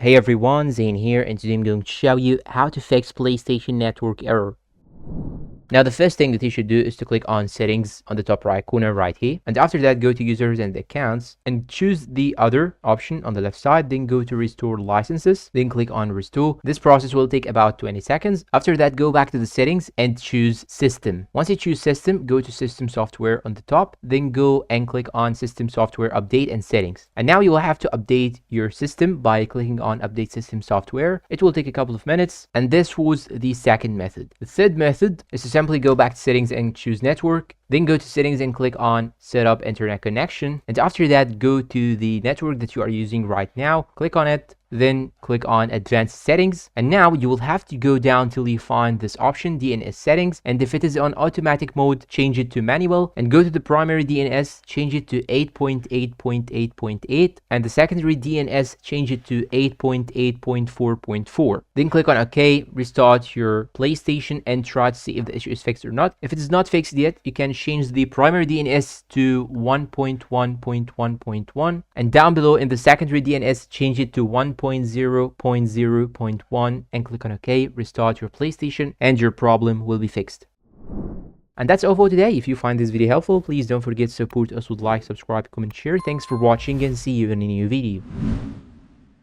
Hey everyone, Zane here, and today I'm going to show you how to fix PlayStation network error. Now the first thing that you should do is to click on settings on the top right corner right here, and after that go to users and accounts and choose the other option on the left side, then go to restore licenses, then click on restore. This process will take about 20 seconds. After that, go back to the settings and choose system. Once you choose system, go to system software on the top, then go and click on system software update and settings. And now you will have to update your system by clicking on update system software. It will take a couple of minutes, and this was the second method. The third method is to simply go back to settings and choose network, then go to settings and click on set up internet connection, and after that go to the network that you are using right now, click on it, then click on advanced settings, and now you will have to go down till you find this option DNS settings, and if it is on automatic mode, change it to manual, and go to the primary DNS, change it to 8.8.8.8, and the secondary DNS, change it to 8.8.4.4. Then click on OK, restart your PlayStation and try to see if the issue is fixed or not. If it is not fixed yet, you can change the primary DNS to 1.1.1.1, and down below in the secondary DNS, change it to 1.0.0.1 and click on OK, restart your PlayStation, and your problem will be fixed. And that's all for today. If you find this video helpful, please don't forget to support us with like, subscribe, comment, share. Thanks for watching, and see you in a new video.